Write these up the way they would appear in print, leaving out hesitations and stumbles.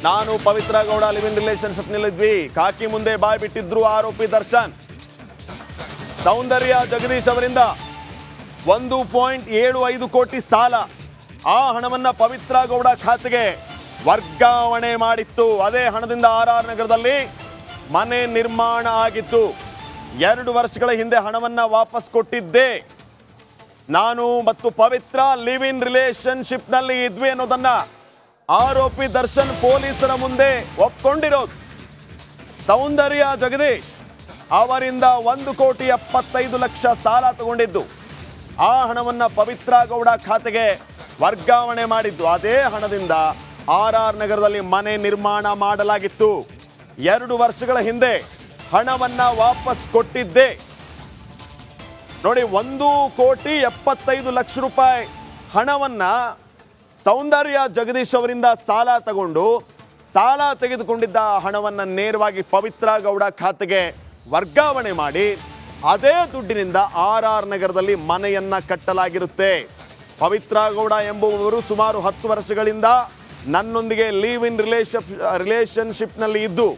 ನಾನು Pavithra Gowda live in relationship ನಲ್ಲಿದ್ವಿ, ಕಾಕಿ ಮುಂದೆ ಬಾಯ್ ಬಿಟ್ಟಿದ್ರು ಆರೋಪಿ ದರ್ಶನ್. ಸೌಂದರ್ಯ ಜಗದೀಶ್ ಅವರಿಂದ 1.75 ಕೋಟಿ ಸಾಲ, ಆ ಹಣವನ್ನ ಪವಿತ್ರ ಗೌಡ ಖಾತೆಗೆ ವರ್ಗಾವಣೆ ಮಾಡಿತ್ತು. ಅದೇ ಹಣದಿಂದ RR ನಗರದಲ್ಲಿ ಮನೆ ನಿರ್ಮಾಣ ಆಗಿತ್ತು. 2 ವರ್ಷಗಳ ಹಿಂದೆ ಹಣವನ್ನ ವಾಪಸ್ ಕೊಟ್ಟಿದ್ದೆ. ನಾನು ಮತ್ತು ಪವಿತ್ರ ಲಿವ್ ಇನ್ ರಿಲೇಶನ್ಶಿಪ್ ನಲ್ಲಿ ಇದ್ವಿ ಅನ್ನೋದನ್ನ ಆರೋಪಿ ದರ್ಶನ್ ಪೊಲೀಸರ ಮುಂದೆ ಒಪ್ಕೊಂಡಿರೋದು. ಸೌಂದರ್ಯ ಜಗದೀಶ್ ಅವರಿಂದ 1,75,00,000 ಸಾಲ ತಗೊಂಡಿದ್ದು, ಆ ಹಣವನ್ನ ಪವಿತ್ರ ಗೌಡ ಖಾತೆಗೆ ವರ್ಗಾವಣೆ ಮಾಡಿದ್ದು. ಅದೇ ಹಣದಿಂದ RR ನಗರದಲ್ಲಿ ಮನೆ ನಿರ್ಮಾಣ ಮಾಡಲಾಗಿತ್ತು. 2 ವರ್ಷಗಳ ಹಿಂದೆ ಹಣವನ್ನ ವಾಪಸ್ ಕೊಟ್ಟಿದ್ದೆ. ನೋಡಿ, 1,75,00,000 ರೂಪಾಯಿ ಹಣವನ್ನ ಸೌಂದರ್ಯ ಜಗದೀಶ್ ಅವರಿಂದ ಸಾಲ ತಗೊಂಡು, ಸಾಲ ತೆಗೆದುಕೊಂಡಿದ್ದ ಹಣವನ್ನ ನೇರವಾಗಿ ಪವಿತ್ರ ಗೌಡ ಖಾತೆಗೆ ವರ್ಗಾವಣೆ ಮಾಡಿ, ಅದೇ ದುಡ್ಡಿನಿಂದ RR ನಗರದಲ್ಲಿ ಮನೆಯನ್ನ ಕಟ್ಟಲಾಗಿರುತ್ತೆ. ಪವಿತ್ರ ಗೌಡ ಎಂಬುವವರು ಸುಮಾರು 10 ವರ್ಷಗಳಿಂದ ನನ್ನೊಂದಿಗೆ ಲಿವ್ ಇನ್ ರಿಲೇಶನ್ಶಿಪ್ನಲ್ಲಿ ಇದ್ದು,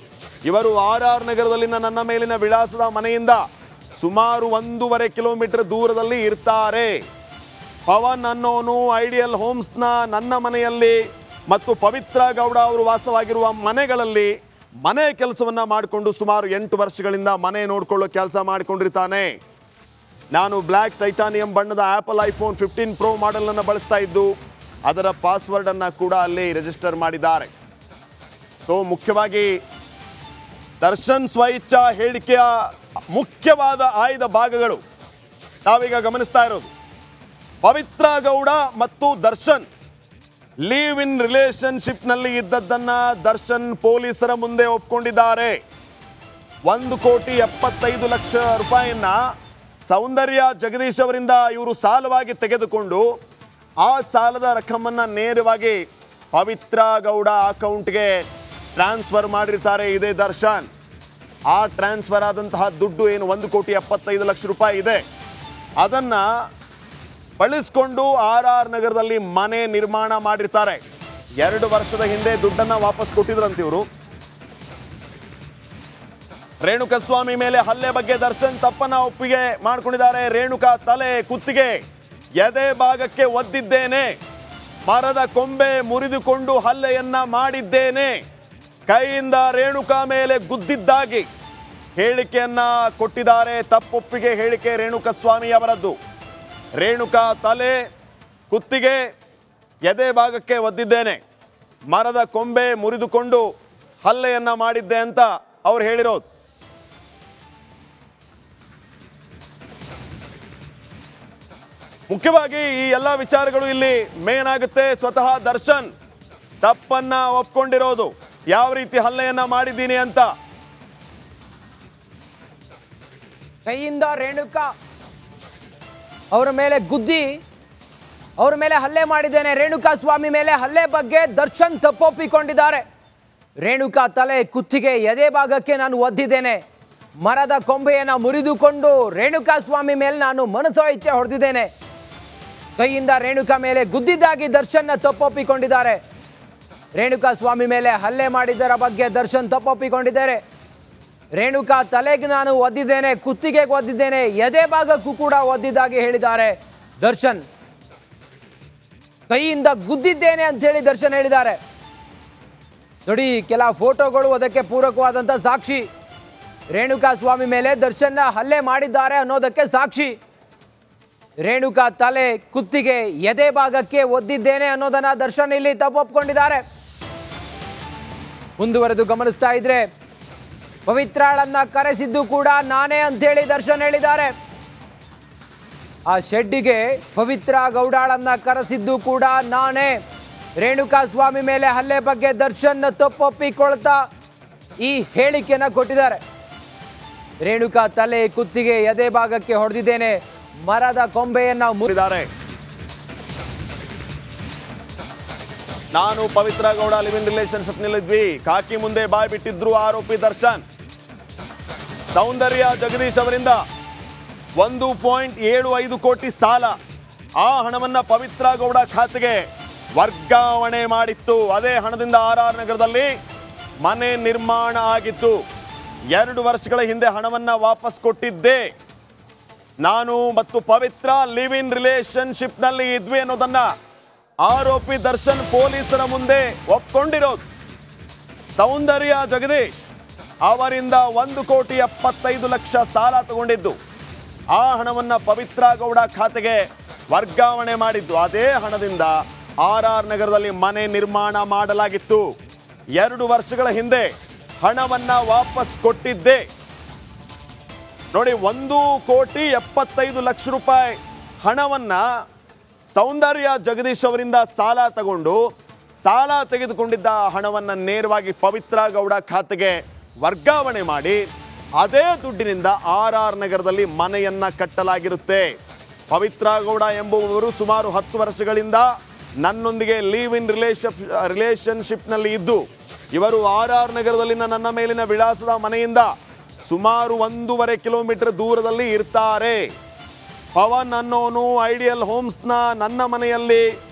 ಇವರು RR ನಗರದಲ್ಲಿನ ನನ್ನ ಮೇಲಿನ ವಿಳಾಸದ ಮನೆಯಿಂದ ಸುಮಾರು 1.5 ಕಿಲೋಮೀಟರ್ ದೂರದಲ್ಲಿ ಇರ್ತಾರೆ. ಪವನ್ ಅನ್ನೋನು ಐಡಿಯಲ್ ಹೋಮ್ಸ್ನ ನನ್ನ ಮನೆಯಲ್ಲಿ ಮತ್ತು ಪವಿತ್ರ ಗೌಡ ಅವರು ವಾಸವಾಗಿರುವ ಮನೆಗಳಲ್ಲಿ ಮನೆ ಕೆಲಸವನ್ನ ಮಾಡಿಕೊಂಡು ಸುಮಾರು 8 ವರ್ಷಗಳಿಂದ ಮನೆ ನೋಡಿಕೊಳ್ಳೋ ಕೆಲಸ ಮಾಡಿಕೊಂಡಿರ್ತಾನೆ. ನಾನು ಬ್ಲ್ಯಾಕ್ ಟೈಟಾನಿಯಂ ಬಣ್ಣದ ಆಪಲ್ ಐಫೋನ್ 15 Pro ಮಾಡೆಲ್ ಅನ್ನು ಬಳಸ್ತಾ ಇದ್ದು, ಅದರ ಪಾಸ್ವರ್ಡ್ ಅನ್ನ ಕೂಡ ಅಲ್ಲಿ ರಿಜಿಸ್ಟರ್ ಮಾಡಿದ್ದಾರೆ. ಸೊ ಮುಖ್ಯವಾಗಿ ದರ್ಶನ್ ಸ್ವಇಚ್ಛಾ ಹೇಳಿಕೆಯ ಮುಖ್ಯವಾದ ಆಯ್ದ ಭಾಗಗಳು ನಾವೀಗ ಗಮನಿಸ್ತಾ ಇರೋದು. ಪವಿತ್ರ ಗೌಡ ಮತ್ತು ದರ್ಶನ್ ಲಿವ್ ಇನ್ ರಿಲೇಶನ್ಶಿಪ್ನಲ್ಲಿ ಇದ್ದದ್ದನ್ನ ದರ್ಶನ್ ಪೊಲೀಸರ ಮುಂದೆ ಒಪ್ಕೊಂಡಿದ್ದಾರೆ. 1,75,00,000 ರೂಪಾಯಿಯನ್ನ ಸೌಂದರ್ಯ ಜಗದೀಶ್ ಅವರಿಂದ ಇವರು ಸಾಲವಾಗಿ ತೆಗೆದುಕೊಂಡು, ಆ ಸಾಲದ ರಕಮನ್ನ ನೇರವಾಗಿ ಪವಿತ್ರ ಗೌಡ ಅಕೌಂಟ್ಗೆ ಟ್ರಾನ್ಸ್ಫರ್ ಮಾಡಿರ್ತಾರೆ ಇದೇ ದರ್ಶನ್. ಆ ಟ್ರಾನ್ಸ್ಫರ್ ಆದಂತಹ ದುಡ್ಡು ಏನು 1,75,00,000 ರೂಪಾಯಿ ಇದೆ, ಅದನ್ನ ಬಳಸಿಕೊಂಡು RR ನಗರದಲ್ಲಿ ಮನೆ ನಿರ್ಮಾಣ ಮಾಡಿರ್ತಾರೆ. 2 ವರ್ಷದ ಹಿಂದೆ ದುಡ್ಡನ್ನ ವಾಪಸ್ ಕೊಟ್ಟಿದ್ರಂತೆ ಇವರು. ರೇಣುಕಸ್ವಾಮಿ ಮೇಲೆ ಹಲ್ಲೆ ಬಗ್ಗೆ ದರ್ಶನ್ ತಪ್ಪನ್ನ ಒಪ್ಪಿಗೆ ಮಾಡ್ಕೊಂಡಿದ್ದಾರೆ. ರೇಣುಕಾ ತಲೆ, ಕುತ್ತಿಗೆ, ಎದೆ ಭಾಗಕ್ಕೆ ಒದ್ದಿದ್ದೇನೆ, ಮರದ ಕೊಂಬೆ ಮುರಿದುಕೊಂಡು ಹಲ್ಲೆಯನ್ನ ಮಾಡಿದ್ದೇನೆ, ಕೈಯಿಂದ ರೇಣುಕಾ ಮೇಲೆ ಗುದ್ದಿದ್ದಾಗಿ ಹೇಳಿಕೆಯನ್ನ ಕೊಟ್ಟಿದ್ದಾರೆ. ತಪ್ಪೊಪ್ಪಿಗೆ ಹೇಳಿಕೆ ರೇಣುಕಸ್ವಾಮಿ ಅವರದ್ದು. ರೇಣುಕಾ ತಲೆ, ಕುತ್ತಿಗೆ, ಎದೆ ಭಾಗಕ್ಕೆ ಒದ್ದಿದ್ದೇನೆ, ಮರದ ಕೊಂಬೆ ಮುರಿದುಕೊಂಡು ಹಲ್ಲೆಯನ್ನ ಮಾಡಿದ್ದೆ ಅಂತ ಅವ್ರು ಹೇಳಿರೋದು. ಮುಖ್ಯವಾಗಿ ಈ ಎಲ್ಲ ವಿಚಾರಗಳು ಇಲ್ಲಿ ಮೇನ್ ಆಗುತ್ತೆ. ಸ್ವತಃ ದರ್ಶನ್ ತಪ್ಪನ್ನ ಒಪ್ಕೊಂಡಿರೋದು, ಯಾವ ರೀತಿ ಹಲ್ಲೆಯನ್ನ ಮಾಡಿದ್ದೀನಿ ಅಂತ. ಕೈಯಿಂದ ರೇಣುಕಾ ಅವರ ಮೇಲೆ ಗುದ್ದಿ ಅವರ ಮೇಲೆ ಹಲ್ಲೆ ಮಾಡಿದ್ದೇನೆ. ರೇಣುಕಾ ಸ್ವಾಮಿ ಮೇಲೆ ಹಲ್ಲೆ ಬಗ್ಗೆ ದರ್ಶನ್ ತಪ್ಪೊಪ್ಪಿಕೊಂಡಿದ್ದಾರೆ. ರೇಣುಕಾ ತಲೆ, ಕುತ್ತಿಗೆ, ಎದೆ ಭಾಗಕ್ಕೆ ನಾನು ಒದ್ದಿದ್ದೇನೆ, ಮರದ ಕೊಂಬೆಯನ್ನು ಮುರಿದುಕೊಂಡು ರೇಣುಕಾ ಸ್ವಾಮಿ ಮೇಲೆ ನಾನು ಮನಸೋ ಇಚ್ಛೆ ಹೊಡೆದಿದ್ದೇನೆ, ಕೈಯಿಂದ ರೇಣುಕಾ ಮೇಲೆ ಗುದ್ದಿದ್ದಾಗಿ ದರ್ಶನ್ನ ತಪ್ಪೊಪ್ಪಿಕೊಂಡಿದ್ದಾರೆ. ರೇಣುಕಾ ಸ್ವಾಮಿ ಮೇಲೆ ಹಲ್ಲೆ ಮಾಡಿದ್ದರ ಬಗ್ಗೆ ದರ್ಶನ್ ತಪ್ಪೊಪ್ಪಿಕೊಂಡಿದ್ದಾರೆ. ರೇಣುಕಾ ತಲೆಗೆ ನಾನು ಒದ್ದಿದ್ದೇನೆ, ಕುತ್ತಿಗೆಗೆ ಒದ್ದಿದ್ದೇನೆ, ಎದೆ ಭಾಗಕ್ಕೂ ಕೂಡ ಒದ್ದಿದ್ದಾಗಿ ಹೇಳಿದ್ದಾರೆ ದರ್ಶನ್. ಕೈಯಿಂದ ಗುದ್ದಿದ್ದೇನೆ ಅಂತ ಹೇಳಿ ದರ್ಶನ್ ಹೇಳಿದ್ದಾರೆ. ನೋಡಿ, ಕೆಲ ಫೋಟೋಗಳು ಅದಕ್ಕೆ ಪೂರಕವಾದಂಥ ಸಾಕ್ಷಿ. ರೇಣುಕಾ ಸ್ವಾಮಿ ಮೇಲೆ ದರ್ಶನ್ನ ಹಲ್ಲೆ ಮಾಡಿದ್ದಾರೆ ಅನ್ನೋದಕ್ಕೆ ಸಾಕ್ಷಿ. ರೇಣುಕಾ ತಲೆ, ಕುತ್ತಿಗೆ, ಎದೆ ಭಾಗಕ್ಕೆ ಒದ್ದಿದ್ದೇನೆ ಅನ್ನೋದನ್ನ ದರ್ಶನ್ ಇಲ್ಲಿ ತಪ್ಪೊಪ್ಪಿಕೊಂಡಿದ್ದಾರೆ. ಮುಂದುವರೆದು ಗಮನಿಸ್ತಾ ಇದ್ರೆ, ಪವಿತ್ರಾಳನ್ನ ಕರೆಸಿದ್ದು ಕೂಡ ನಾನೇ ಅಂತೇಳಿ ದರ್ಶನ್ ಹೇಳಿದ್ದಾರೆ. ಆ ಶೆಡ್ಡಿಗೆ ಪವಿತ್ರ ಗೌಡಾಳನ್ನ ಕರೆಸಿದ್ದು ಕೂಡ ನಾನೇ. ರೇಣುಕಾ ಸ್ವಾಮಿ ಮೇಲೆ ಹಲ್ಲೆ ಬಗ್ಗೆ ದರ್ಶನ್ ತಪ್ಪೊಪ್ಪಿಕೊಳ್ತಾ ಈ ಹೇಳಿಕೆಯನ್ನ ಕೊಟ್ಟಿದ್ದಾರೆ. ರೇಣುಕಾ ತಲೆ, ಕುತ್ತಿಗೆ, ಎದೆ ಭಾಗಕ್ಕೆ ಹೊಡೆದಿದ್ದೇನೆ, ಮರದ ಕೊಂಬೆಯನ್ನ ಮುರಿದಿದ್ದಾರೆ. ನಾನು Pavithra Gowda live in relationship ನಲ್ಲಿದ್ವಿ, ಕಾಕಿ ಮುಂದೆ ಬಾಯ್ ಬಿಟ್ಟಿದ್ರು ಆರೋಪಿ ದರ್ಶನ್. ಸೌಂದರ್ಯ ಜಗದೀಶ್ ಅವರಿಂದ 1.75 ಕೋಟಿ ಸಾಲ, ಆ ಹಣವನ್ನ ಪವಿತ್ರ ಗೌಡ ಖಾತೆಗೆ ವರ್ಗಾವಣೆ ಮಾಡಿತ್ತು. ಅದೇ ಹಣದಿಂದ RR ನಗರದಲ್ಲಿ ಮನೆ ನಿರ್ಮಾಣ ಆಗಿತ್ತು. 2 ವರ್ಷಗಳ ಹಿಂದೆ ಹಣವನ್ನ ವಾಪಸ್ ಕೊಟ್ಟಿದ್ದೆ. ನಾನು ಮತ್ತು ಪವಿತ್ರ ಲಿವ್ ಇನ್ ರಿಲೇಶನ್ಶಿಪ್ನಲ್ಲಿ ಇದ್ವಿ ಅನ್ನೋದನ್ನ ಆರೋಪಿ ದರ್ಶನ್ ಪೊಲೀಸರ ಮುಂದೆ ಒಪ್ಕೊಂಡಿರೋದು. ಸೌಂದರ್ಯ ಜಗದೀಶ್ ಅವರಿಂದ 1,75,00,000 ಸಾಲ ತಗೊಂಡಿದ್ದು. ಆ ಹಣವನ್ನ ಪವಿತ್ರ ಗೌಡ ಖಾತೆಗೆ ವರ್ಗಾವಣೆ ಮಾಡಿದ್ದು. ಅದೇ ಹಣದಿಂದ RR ನಗರದಲ್ಲಿ ಮನೆ ನಿರ್ಮಾಣ ಮಾಡಲಾಗಿತ್ತು. 2 ವರ್ಷಗಳ ಹಿಂದೆ ಹಣವನ್ನ ವಾಪಸ್ ಕೊಟ್ಟಿದ್ದೆ. ನೋಡಿ, 1,75,00,000 ರೂಪಾಯಿ ಹಣವನ್ನ ಸೌಂದರ್ಯ ಜಗದೀಶ್ ಅವರಿಂದ ಸಾಲ ತಗೊಂಡು ಸಾಲ ತೆಗೆದುಕೊಂಡಿದ್ದ ಹಣವನ್ನ ನೇರವಾಗಿ ಪವಿತ್ರ ಗೌಡ ಖಾತೆಗೆ ವರ್ಗಾವಣೆ ಮಾಡಿ ಅದೇ ದುಡ್ಡಿನಿಂದ RR ನಗರದಲ್ಲಿ ಮನೆಯನ್ನ ಕಟ್ಟಲಾಗಿರುತ್ತೆ. ಪವಿತ್ರ ಗೌಡ ಎಂಬುವವರು ಸುಮಾರು 10 ವರ್ಷಗಳಿಂದ ನನ್ನೊಂದಿಗೆ ಲಿವ್ ಇನ್ ರಿಲೇಶನ್ಶಿಪ್ನಲ್ಲಿ ಇದ್ದು ಇವರು RR ನಗರದಲ್ಲಿನ ನನ್ನ ಮೇಲಿನ ವಿಳಾಸದ ಮನೆಯಿಂದ ಸುಮಾರು 1.5 ಕಿಲೋಮೀಟರ್ ದೂರದಲ್ಲಿ ಇರ್ತಾರೆ. ಪವನ್ ಅನ್ನೋನು ಐಡಿಯಲ್ ಹೋಮ್ಸ್ನ ನನ್ನ ಮನೆಯಲ್ಲಿ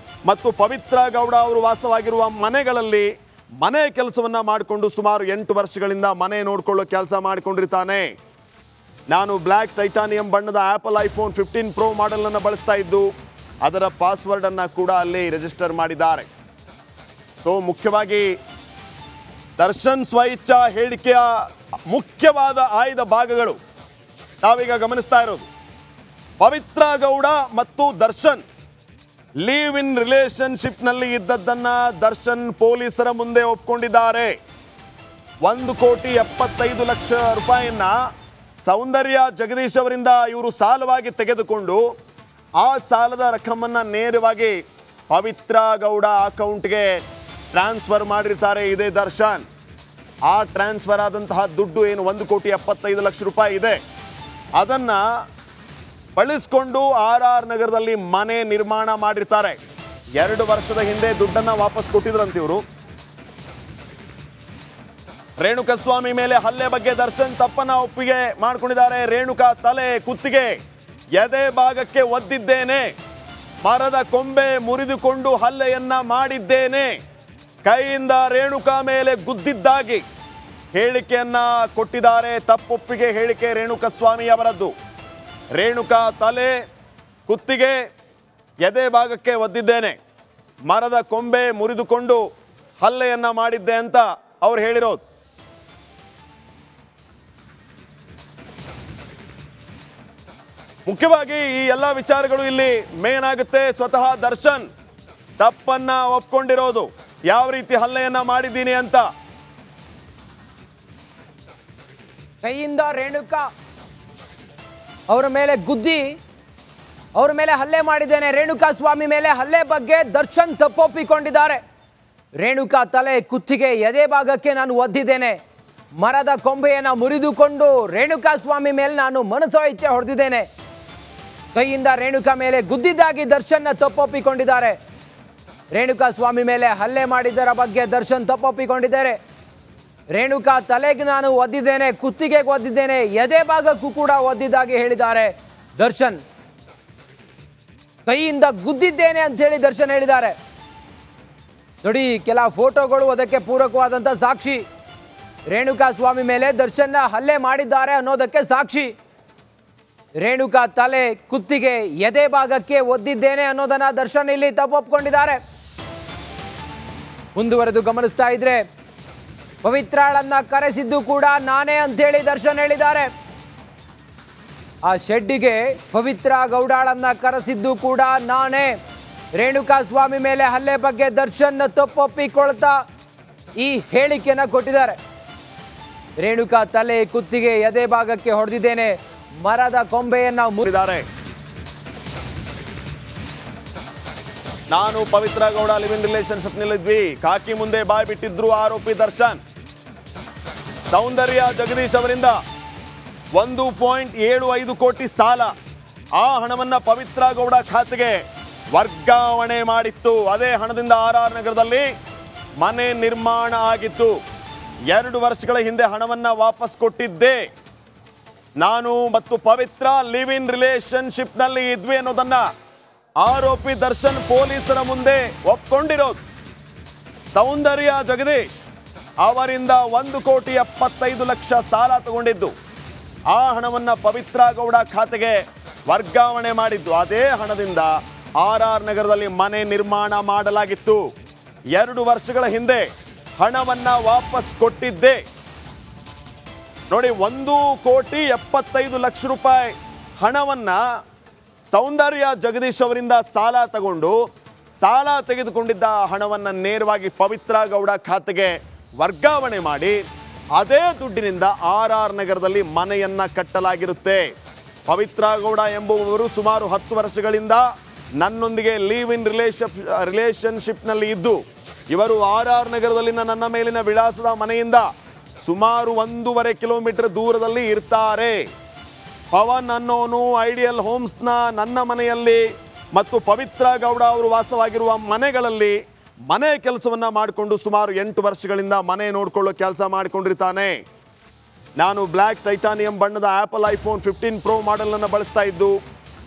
ಮತ್ತು ಪವಿತ್ರ ಗೌಡ ಅವರು ವಾಸವಾಗಿರುವ ಮನೆಗಳಲ್ಲಿ ಮನೆ ಕೆಲಸವನ್ನ ಮಾಡಿಕೊಂಡು ಸುಮಾರು 8 ವರ್ಷಗಳಿಂದ ಮನೆ ನೋಡ್ಕೊಳ್ಳೋ ಕೆಲಸ ಮಾಡಿಕೊಂಡಿರ್ತಾನೆ. ನಾನು ಬ್ಲ್ಯಾಕ್ ಟೈಟಾನಿಯಂ ಬಣ್ಣದ ಆಪಲ್ ಐಫೋನ್ 15 Pro ಮಾಡೆಲ್ ಅನ್ನು ಬಳಸ್ತಾ ಇದ್ದು ಅದರ ಪಾಸ್ವರ್ಡ್ ಅನ್ನ ಕೂಡ ಅಲ್ಲಿ ರಿಜಿಸ್ಟರ್ ಮಾಡಿದ್ದಾರೆ. ಸೊ ಮುಖ್ಯವಾಗಿ ದರ್ಶನ್ ಸ್ವಇಚ್ಛಾ ಹೇಳಿಕೆಯ ಮುಖ್ಯವಾದ ಆಯ್ದ ಭಾಗಗಳು ನಾವೀಗ ಗಮನಿಸ್ತಾ ಇರೋದು. ಪವಿತ್ರ ಗೌಡ ಮತ್ತು ದರ್ಶನ್ ಲಿವ್ ಇನ್ ರಿಲೇಶನ್ಶಿಪ್ನಲ್ಲಿ ಇದ್ದದ್ದನ್ನ ದರ್ಶನ್ ಪೊಲೀಸರ ಮುಂದೆ ಒಪ್ಕೊಂಡಿದ್ದಾರೆ. 1,75,00,000 ರೂಪಾಯಿಯನ್ನ ಸೌಂದರ್ಯ ಜಗದೀಶ್ ಅವರಿಂದ ಇವರು ಸಾಲವಾಗಿ ತೆಗೆದುಕೊಂಡು ಆ ಸಾಲದ ರಕಮನ್ನ ನೇರವಾಗಿ ಪವಿತ್ರ ಗೌಡ ಅಕೌಂಟ್ಗೆ ಟ್ರಾನ್ಸ್ಫರ್ ಮಾಡಿರ್ತಾರೆ ಇದೇ ದರ್ಶನ್. ಆ ಟ್ರಾನ್ಸ್ಫರ್ ಆದಂತಹ ದುಡ್ಡು ಏನು 1,75,00,000 ರೂಪಾಯಿ ಇದೆ ಅದನ್ನ ಬಳಸಿಕೊಂಡು RR ನಗರದಲ್ಲಿ ಮನೆ ನಿರ್ಮಾಣ ಮಾಡಿರ್ತಾರೆ. 2 ವರ್ಷದ ಹಿಂದೆ ದುಡ್ಡನ್ನ ವಾಪಸ್ ಕೊಟ್ಟಿದ್ರಂತೆ ಇವರು. ರೇಣುಕಸ್ವಾಮಿ ಮೇಲೆ ಹಲ್ಲೆ ಬಗ್ಗೆ ದರ್ಶನ್ ತಪ್ಪನ್ನ ಒಪ್ಪಿಗೆ ಮಾಡ್ಕೊಂಡಿದ್ದಾರೆ. ರೇಣುಕಾ ತಲೆ, ಕುತ್ತಿಗೆ, ಎದೆ ಭಾಗಕ್ಕೆ ಒದ್ದಿದ್ದೇನೆ, ಮರದ ಕೊಂಬೆ ಮುರಿದುಕೊಂಡು ಹಲ್ಲೆಯನ್ನ ಮಾಡಿದ್ದೇನೆ, ಕೈಯಿಂದ ರೇಣುಕಾ ಮೇಲೆ ಗುದ್ದಿದ್ದಾಗಿ ಹೇಳಿಕೆಯನ್ನ ಕೊಟ್ಟಿದ್ದಾರೆ. ತಪ್ಪೊಪ್ಪಿಗೆ ಹೇಳಿಕೆ ರೇಣುಕಸ್ವಾಮಿ ಅವರದ್ದು. ರೇಣುಕಾ ತಲೆ, ಕುತ್ತಿಗೆ, ಎದೆ ಭಾಗಕ್ಕೆ ಒದ್ದಿದ್ದೇನೆ, ಮರದ ಕೊಂಬೆ ಮುರಿದುಕೊಂಡು ಹಲ್ಲೆಯನ್ನ ಮಾಡಿದ್ದೆ ಅಂತ ಅವ್ರು ಹೇಳಿರೋದು. ಮುಖ್ಯವಾಗಿ ಈ ಎಲ್ಲ ವಿಚಾರಗಳು ಇಲ್ಲಿ ಮೇನ್ ಆಗುತ್ತೆ. ಸ್ವತಃ ದರ್ಶನ್ ತಪ್ಪನ್ನ ಒಪ್ಕೊಂಡಿರೋದು, ಯಾವ ರೀತಿ ಹಲ್ಲೆಯನ್ನ ಮಾಡಿದ್ದೀನಿ ಅಂತ. ಕೈಯಿಂದ ರೇಣುಕಾ ಅವರ ಮೇಲೆ ಗುದ್ದಿ ಅವರ ಮೇಲೆ ಹಲ್ಲೆ ಮಾಡಿದ್ದೇನೆ. ರೇಣುಕಾ ಸ್ವಾಮಿ ಮೇಲೆ ಹಲ್ಲೆ ಬಗ್ಗೆ ದರ್ಶನ್ ತಪ್ಪೊಪ್ಪಿಕೊಂಡಿದ್ದಾರೆ. ರೇಣುಕಾ ತಲೆ, ಕುತ್ತಿಗೆ, ಎದೆ ಭಾಗಕ್ಕೆ ನಾನು ಒದ್ದಿದ್ದೇನೆ, ಮರದ ಕೊಂಬೆಯನ್ನು ಮುರಿದುಕೊಂಡು ರೇಣುಕಾ ಸ್ವಾಮಿ ಮೇಲೆ ನಾನು ಮನಸೋ ಇಚ್ಛೆ ಹೊಡೆದಿದ್ದೇನೆ, ಕೈಯಿಂದ ರೇಣುಕಾ ಮೇಲೆ ಗುದ್ದಿದ್ದಾಗಿ ದರ್ಶನ್ ತಪ್ಪೊಪ್ಪಿಕೊಂಡಿದ್ದಾರೆ. ರೇಣುಕಾ ಸ್ವಾಮಿ ಮೇಲೆ ಹಲ್ಲೆ ಮಾಡಿದ್ದರ ಬಗ್ಗೆ ದರ್ಶನ್ ತಪ್ಪೊಪ್ಪಿಕೊಂಡಿದ್ದಾರೆ. ರೇಣುಕಾ ತಲೆಗೆ ನಾನು ಒದ್ದಿದ್ದೇನೆ, ಕುತ್ತಿಗೆಗೆ ಒದ್ದಿದ್ದೇನೆ, ಎದೆ ಭಾಗಕ್ಕೂ ಕೂಡ ಒದ್ದಿದ್ದಾಗಿ ಹೇಳಿದ್ದಾರೆ ದರ್ಶನ್. ಕೈಯಿಂದ ಗುದ್ದಿದ್ದೇನೆ ಅಂತ ಹೇಳಿ ದರ್ಶನ್ ಹೇಳಿದ್ದಾರೆ. ನೋಡಿ, ಕೆಲ ಫೋಟೋಗಳು ಅದಕ್ಕೆ ಪೂರಕವಾದಂಥ ಸಾಕ್ಷಿ. ರೇಣುಕಾ ಸ್ವಾಮಿ ಮೇಲೆ ದರ್ಶನ್ ಹಲ್ಲೆ ಮಾಡಿದ್ದಾರೆ ಅನ್ನೋದಕ್ಕೆ ಸಾಕ್ಷಿ. ರೇಣುಕಾ ತಲೆ, ಕುತ್ತಿಗೆ, ಎದೆ ಭಾಗಕ್ಕೆ ಒದ್ದಿದ್ದೇನೆ ಅನ್ನೋದನ್ನ ದರ್ಶನ್ ಇಲ್ಲಿ ತಪ್ಪೊಪ್ಕೊಂಡಿದ್ದಾರೆ. ಮುಂದುವರೆದು ಗಮನಿಸ್ತಾ ಇದ್ರೆ ಪವಿತ್ರಾಳನ್ನ ಕರೆಸಿದ್ದು ಕೂಡ ನಾನೇ ಅಂತೇಳಿ ದರ್ಶನ್ ಹೇಳಿದ್ದಾರೆ. ಆ ಶೆಡ್ಡಿಗೆ ಪವಿತ್ರ ಗೌಡಾಳನ್ನ ಕರೆಸಿದ್ದು ಕೂಡ ನಾನೇ. ರೇಣುಕಾ ಸ್ವಾಮಿ ಮೇಲೆ ಹಲ್ಲೆ ಬಗ್ಗೆ ದರ್ಶನ್ ತಪ್ಪೊಪ್ಪಿಕೊಳ್ತಾ ಈ ಹೇಳಿಕೆಯನ್ನ ಕೊಟ್ಟಿದ್ದಾರೆ. ರೇಣುಕಾ ತಲೆ, ಕುತ್ತಿಗೆ, ಎದೆ ಭಾಗಕ್ಕೆ ಹೊಡೆದಿದ್ದೇನೆ, ಮರದ ಕೊಂಬೆಯನ್ನ ಮುರಿದಿದ್ದಾರೆ. ನಾನು Pavithra Gowda live in relationship ನಲ್ಲಿದ್ವಿ. ಕಾಕಿ ಮುಂದೆ ಬಾಯ್ ಬಿಟ್ಟಿದ್ರು ಆರೋಪಿ ದರ್ಶನ್. ಸೌಂದರ್ಯ ಜಗದೀಶ್ ಅವರಿಂದ 1.75 ಕೋಟಿ ಸಾಲ, ಆ ಹಣವನ್ನ ಪವಿತ್ರ ಗೌಡ ಖಾತೆಗೆ ವರ್ಗಾವಣೆ ಮಾಡಿತ್ತು. ಅದೇ ಹಣದಿಂದ RR ನಗರದಲ್ಲಿ ಮನೆ ನಿರ್ಮಾಣ ಆಗಿತ್ತು. 2 ವರ್ಷಗಳ ಹಿಂದೆ ಹಣವನ್ನ ವಾಪಸ್ ಕೊಟ್ಟಿದ್ದೆ. ನಾನು ಮತ್ತು ಪವಿತ್ರ ಲಿವ್ ಇನ್ ರಿಲೇಶನ್ಶಿಪ್ನಲ್ಲಿ ಇದ್ವಿ ಅನ್ನೋದನ್ನ ಆರೋಪಿ ದರ್ಶನ್ ಪೊಲೀಸರ ಮುಂದೆ ಒಪ್ಕೊಂಡಿರೋದು. ಸೌಂದರ್ಯ ಜಗದೀಶ್ ಅವರಿಂದ 1,75,00,000 ಸಾಲ ತಗೊಂಡಿದ್ದು. ಆ ಹಣವನ್ನ ಪವಿತ್ರ ಗೌಡ ಖಾತೆಗೆ ವರ್ಗಾವಣೆ ಮಾಡಿದ್ದು. ಅದೇ ಹಣದಿಂದ RR ನಗರದಲ್ಲಿ ಮನೆ ನಿರ್ಮಾಣ ಮಾಡಲಾಗಿತ್ತು. 2 ವರ್ಷಗಳ ಹಿಂದೆ ಹಣವನ್ನ ವಾಪಸ್ ಕೊಟ್ಟಿದ್ದೆ. ನೋಡಿ, 1,75,00,000 ರೂಪಾಯಿ ಹಣವನ್ನ ಸೌಂದರ್ಯ ಜಗದೀಶ್ ಅವರಿಂದ ಸಾಲ ತಗೊಂಡು ಸಾಲ ತೆಗೆದುಕೊಂಡಿದ್ದ ಹಣವನ್ನ ನೇರವಾಗಿ ಪವಿತ್ರ ಗೌಡ ಖಾತೆಗೆ ವರ್ಗಾವಣೆ ಮಾಡಿ ಅದೇ ದುಡ್ಡಿನಿಂದ RR ನಗರದಲ್ಲಿ ಮನೆಯನ್ನ ಕಟ್ಟಲಾಗಿರುತ್ತೆ. ಪವಿತ್ರ ಗೌಡ ಎಂಬುವವರು ಸುಮಾರು 10 ವರ್ಷಗಳಿಂದ ನನ್ನೊಂದಿಗೆ ಲೀವ್ ಇನ್ ರಿಲೇಶನ್ಶಿಪ್ನಲ್ಲಿ ಇದ್ದು ಇವರು RR ನಗರದಲ್ಲಿನ ನನ್ನ ಮೇಲಿನ ವಿಳಾಸದ ಮನೆಯಿಂದ ಸುಮಾರು 1.5 ಕಿಲೋಮೀಟರ್ ದೂರದಲ್ಲಿ ಇರ್ತಾರೆ. ಪವನ್ ಅನ್ನೋನು ಐಡಿಯಲ್ ಹೋಮ್ಸ್ನ ನನ್ನ ಮನೆಯಲ್ಲಿ ಮತ್ತು ಪವಿತ್ರ ಗೌಡ ಅವರು ವಾಸವಾಗಿರುವ ಮನೆಗಳಲ್ಲಿ ಮನೆ ಕೆಲಸವನ್ನ ಮಾಡಿಕೊಂಡು ಸುಮಾರು 8 ವರ್ಷಗಳಿಂದ ಮನೆ ನೋಡ್ಕೊಳ್ಳೋ ಕೆಲಸ ಮಾಡಿಕೊಂಡಿರ್ತಾನೆ. ನಾನು ಬ್ಲ್ಯಾಕ್ ಟೈಟಾನಿಯಂ ಬಣ್ಣದ ಆಪಲ್ ಐಫೋನ್ 15 Pro ಮಾಡೆಲ್ ಅನ್ನು ಬಳಸ್ತಾ ಇದ್ದು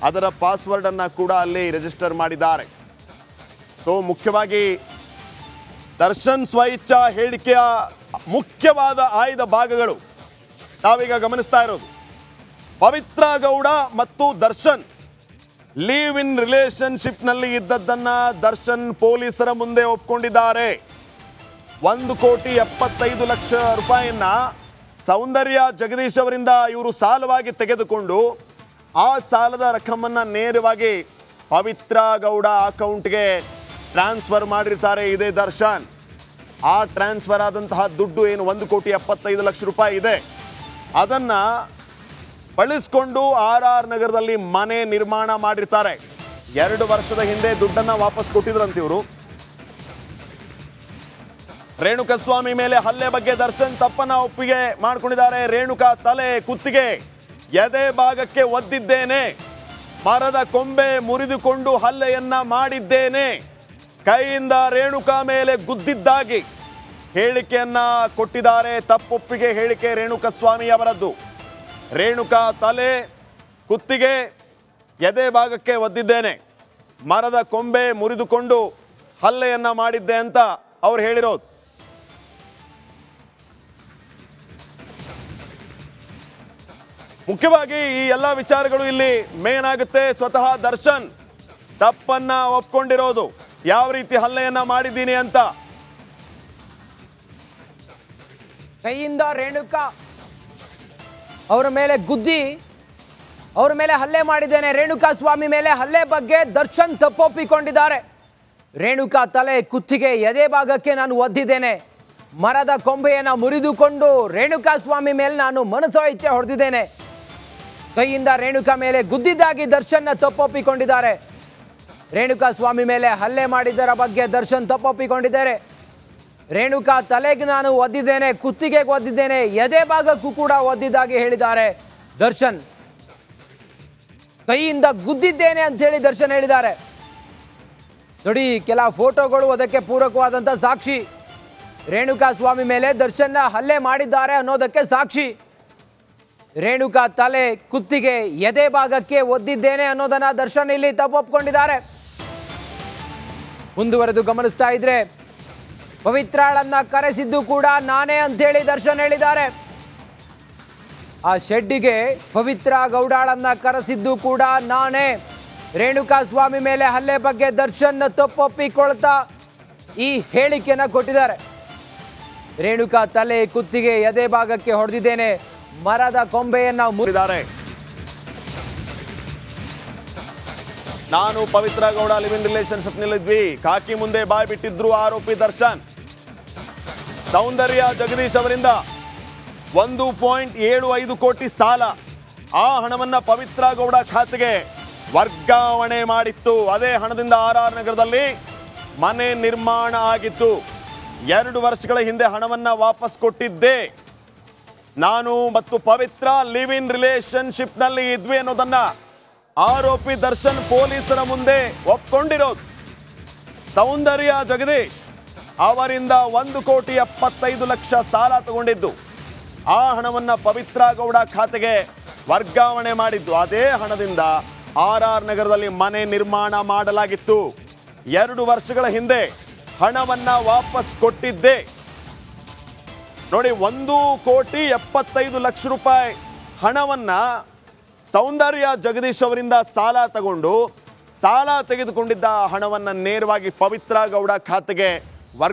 ಅದರ ಪಾಸ್ವರ್ಡ್ ಅನ್ನ ಕೂಡ ಅಲ್ಲಿ ರಿಜಿಸ್ಟರ್ ಮಾಡಿದ್ದಾರೆ. ಸೊ ಮುಖ್ಯವಾಗಿ ದರ್ಶನ್ ಸ್ವಇಚ್ಛಾ ಹೇಳಿಕೆಯ ಮುಖ್ಯವಾದ ಆಯ್ದ ಭಾಗಗಳು ತಾವೀಗ ಗಮನಿಸ್ತಾ ಇರೋದು. ಪವಿತ್ರ ಗೌಡ ಮತ್ತು ದರ್ಶನ್ ಲೀವ್ ಇನ್ ರಿಲೇಶನ್ಶಿಪ್ನಲ್ಲಿ ಇದ್ದದ್ದನ್ನ ದರ್ಶನ್ ಪೊಲೀಸರ ಮುಂದೆ ಒಪ್ಕೊಂಡಿದ್ದಾರೆ. 1,75,00,000 ರೂಪಾಯಿಯನ್ನ ಸೌಂದರ್ಯ ಜಗದೀಶ್ ಅವರಿಂದ ಇವರು ಸಾಲವಾಗಿ ತೆಗೆದುಕೊಂಡು ಆ ಸಾಲದ ರಕಮನ್ನ ನೇರವಾಗಿ ಪವಿತ್ರ ಗೌಡ ಅಕೌಂಟ್ಗೆ ಟ್ರಾನ್ಸ್ಫರ್ ಮಾಡಿರ್ತಾರೆ ಇದೇ ದರ್ಶನ್. ಆ ಟ್ರಾನ್ಸ್ಫರ್ ಆದಂತಹ ದುಡ್ಡು ಏನು 1,75,00,000 ರೂಪಾಯಿ ಇದೆ ಅದನ್ನ ಬಳಸಿಕೊಂಡು RR ನಗರದಲ್ಲಿ ಮನೆ ನಿರ್ಮಾಣ ಮಾಡಿರ್ತಾರೆ. 2 ವರ್ಷದ ಹಿಂದೆ ದುಡ್ಡನ್ನ ವಾಪಸ್ ಕೊಟ್ಟಿದ್ರಂತೆ ಇವರು. ರೇಣುಕಸ್ವಾಮಿ ಮೇಲೆ ಹಲ್ಲೆ ಬಗ್ಗೆ ದರ್ಶನ್ ತಪ್ಪನ್ನ ಒಪ್ಪಿಗೆ ಮಾಡ್ಕೊಂಡಿದ್ದಾರೆ. ರೇಣುಕಾ ತಲೆ, ಕುತ್ತಿಗೆ, ಎದೆ ಭಾಗಕ್ಕೆ ಒದ್ದಿದ್ದೇನೆ, ಮರದ ಕೊಂಬೆ ಮುರಿದುಕೊಂಡು ಹಲ್ಲೆಯನ್ನ ಮಾಡಿದ್ದೇನೆ, ಕೈಯಿಂದ ರೇಣುಕಾ ಮೇಲೆ ಗುದ್ದಿದ್ದಾಗಿ ಹೇಳಿಕೆಯನ್ನ ಕೊಟ್ಟಿದ್ದಾರೆ. ತಪ್ಪೊಪ್ಪಿಗೆ ಹೇಳಿಕೆ ರೇಣುಕಸ್ವಾಮಿ ಅವರದ್ದು. ರೇಣುಕಾ ತಲೆ, ಕುತ್ತಿಗೆ, ಎದೆ ಭಾಗಕ್ಕೆ ಒದ್ದಿದ್ದೇನೆ, ಮರದ ಕೊಂಬೆ ಮುರಿದುಕೊಂಡು ಹಲ್ಲೆಯನ್ನ ಮಾಡಿದ್ದೆ ಅಂತ ಅವ್ರು ಹೇಳಿರೋದು. ಮುಖ್ಯವಾಗಿ ಈ ಎಲ್ಲ ವಿಚಾರಗಳು ಇಲ್ಲಿ ಮೇನ್ ಆಗುತ್ತೆ. ಸ್ವತಃ ದರ್ಶನ್ ತಪ್ಪನ್ನ ಒಪ್ಕೊಂಡಿರೋದು, ಯಾವ ರೀತಿ ಹಲ್ಲೆಯನ್ನ ಮಾಡಿದ್ದೀನಿ ಅಂತ. ಕೈಯಿಂದ ರೇಣುಕಾ ಅವರ ಮೇಲೆ ಗುದ್ದಿ ಅವರ ಮೇಲೆ ಹಲ್ಲೆ ಮಾಡಿದ್ದೇನೆ. ರೇಣುಕಾ ಸ್ವಾಮಿ ಮೇಲೆ ಹಲ್ಲೆ ಬಗ್ಗೆ ದರ್ಶನ್ ತಪ್ಪೊಪ್ಪಿಕೊಂಡಿದ್ದಾರೆ. ರೇಣುಕಾ ತಲೆ, ಕುತ್ತಿಗೆ, ಎದೆ ಭಾಗಕ್ಕೆ ನಾನು ಒದ್ದಿದ್ದೇನೆ, ಮರದ ಕೊಂಬೆಯನ್ನು ಮುರಿದುಕೊಂಡು ರೇಣುಕಾ ಸ್ವಾಮಿ ಮೇಲೆ ನಾನು ಮನಸೋ ಇಚ್ಛೆ ಹೊಡೆದಿದ್ದೇನೆ, ಕೈಯಿಂದ ರೇಣುಕಾ ಮೇಲೆ ಗುದ್ದಿದ್ದಾಗಿ ದರ್ಶನ್ ತಪ್ಪೊಪ್ಪಿಕೊಂಡಿದ್ದಾರೆ. ರೇಣುಕಾ ಸ್ವಾಮಿ ಮೇಲೆ ಹಲ್ಲೆ ಮಾಡಿದ್ದರ ಬಗ್ಗೆ ದರ್ಶನ್ ತಪ್ಪೊಪ್ಪಿಕೊಂಡಿದ್ದಾರೆ. ರೇಣುಕಾ ತಲೆಗೆ ನಾನು ಒದ್ದಿದ್ದೇನೆ, ಕುತ್ತಿಗೆಗೆ ಒದ್ದಿದ್ದೇನೆ, ಎದೆ ಭಾಗಕ್ಕೂ ಕೂಡ ಒದ್ದಿದ್ದಾಗಿ ಹೇಳಿದ್ದಾರೆ ದರ್ಶನ್. ಕೈಯಿಂದ ಗುದ್ದಿದ್ದೇನೆ ಅಂತ ಹೇಳಿ ದರ್ಶನ್ ಹೇಳಿದ್ದಾರೆ. ನೋಡಿ, ಕೆಲ ಫೋಟೋಗಳು ಅದಕ್ಕೆ ಪೂರಕವಾದಂಥ ಸಾಕ್ಷಿ. ರೇಣುಕಾ ಸ್ವಾಮಿ ಮೇಲೆ ದರ್ಶನ್ ಹಲ್ಲೆ ಮಾಡಿದ್ದಾರೆ ಅನ್ನೋದಕ್ಕೆ ಸಾಕ್ಷಿ. ರೇಣುಕಾ ತಲೆ, ಕುತ್ತಿಗೆ, ಎದೆ ಭಾಗಕ್ಕೆ ಒದ್ದಿದ್ದೇನೆ ಅನ್ನೋದನ್ನ ದರ್ಶನ್ ಇಲ್ಲಿ ತಪ್ಪೊಪ್ಪಿಕೊಂಡಿದ್ದಾರೆ. ಮುಂದುವರೆದು ಗಮನಿಸ್ತಾ ಇದ್ರೆ ಪವಿತ್ರಾಳನ್ನ ಕರೆಸಿದ್ದು ಕೂಡ ನಾನೇ ಅಂತೇಳಿ ದರ್ಶನ್ ಹೇಳಿದ್ದಾರೆ. ಆ ಶೆಡ್ಡಿಗೆ ಪವಿತ್ರ ಗೌಡಾಳನ್ನ ಕರೆಸಿದ್ದು ಕೂಡ ನಾನೇ. ರೇಣುಕಾ ಸ್ವಾಮಿ ಮೇಲೆ ಹಲ್ಲೆ ಬಗ್ಗೆ ದರ್ಶನ್ ತಪ್ಪೊಪ್ಪಿಕೊಳ್ತಾ ಈ ಹೇಳಿಕೆಯನ್ನ ಕೊಟ್ಟಿದ್ದಾರೆ. ರೇಣುಕಾ ತಲೆ, ಕುತ್ತಿಗೆ, ಎದೆ ಭಾಗಕ್ಕೆ ಹೊಡೆದಿದ್ದೇನೆ, ಮರದ ಕೊಂಬೆಯನ್ನ ಮುರಿದಿದ್ದಾರೆ. ನಾನು Pavithra Gowda live in relationship ನಲ್ಲಿದ್ವಿ. ಕಾಕಿ ಮುಂದೆ ಬಾಯ್ ಬಿಟ್ಟಿದ್ರು ಆರೋಪಿ ದರ್ಶನ್. ಸೌಂದರ್ಯ ಜಗದೀಶ್ ಅವರಿಂದ 1.75 ಕೋಟಿ ಸಾಲ, ಆ ಹಣವನ್ನ ಪವಿತ್ರ ಗೌಡ ಖಾತೆಗೆ ವರ್ಗಾವಣೆ ಮಾಡಿತ್ತು. ಅದೇ ಹಣದಿಂದ RR ನಗರದಲ್ಲಿ ಮನೆ ನಿರ್ಮಾಣ ಆಗಿತ್ತು. 2 ವರ್ಷಗಳ ಹಿಂದೆ ಹಣವನ್ನ ವಾಪಸ್ ಕೊಟ್ಟಿದ್ದೆ. ನಾನು ಮತ್ತು ಪವಿತ್ರ ಲಿವ್ ಇನ್ ರಿಲೇಶನ್ಶಿಪ್ ನಲ್ಲಿ ಇದ್ವಿ ಅನ್ನೋದನ್ನ ಆರೋಪಿ ದರ್ಶನ್ ಪೊಲೀಸರ ಮುಂದೆ ಒಪ್ಕೊಂಡಿರೋದು. ಸೌಂದರ್ಯ ಜಗದೀಶ್ ಅವರಿಂದ 1,75,00,000 ಸಾಲ ತಗೊಂಡಿದ್ದು. ಆ ಹಣವನ್ನ ಪವಿತ್ರ ಗೌಡ ಖಾತೆಗೆ ವರ್ಗಾವಣೆ ಮಾಡಿದ್ದು. ಅದೇ ಹಣದಿಂದ RR ನಗರದಲ್ಲಿ ಮನೆ ನಿರ್ಮಾಣ ಮಾಡಲಾಗಿತ್ತು. 2 ವರ್ಷಗಳ ಹಿಂದೆ ಹಣವನ್ನ ವಾಪಸ್ ಕೊಟ್ಟಿದ್ದೆ. ನೋಡಿ, 1,75,00,000 ರೂಪಾಯಿ ಹಣವನ್ನ ಸೌಂದರ್ಯ ಜಗದೀಶ್ ಅವರಿಂದ ಸಾಲ ತಗೊಂಡು ಸಾಲ ತೆಗೆದುಕೊಂಡಿದ್ದ ಹಣವನ್ನ ನೇರವಾಗಿ ಪವಿತ್ರ ಗೌಡ ಖಾತೆಗೆ ವರ್ಗ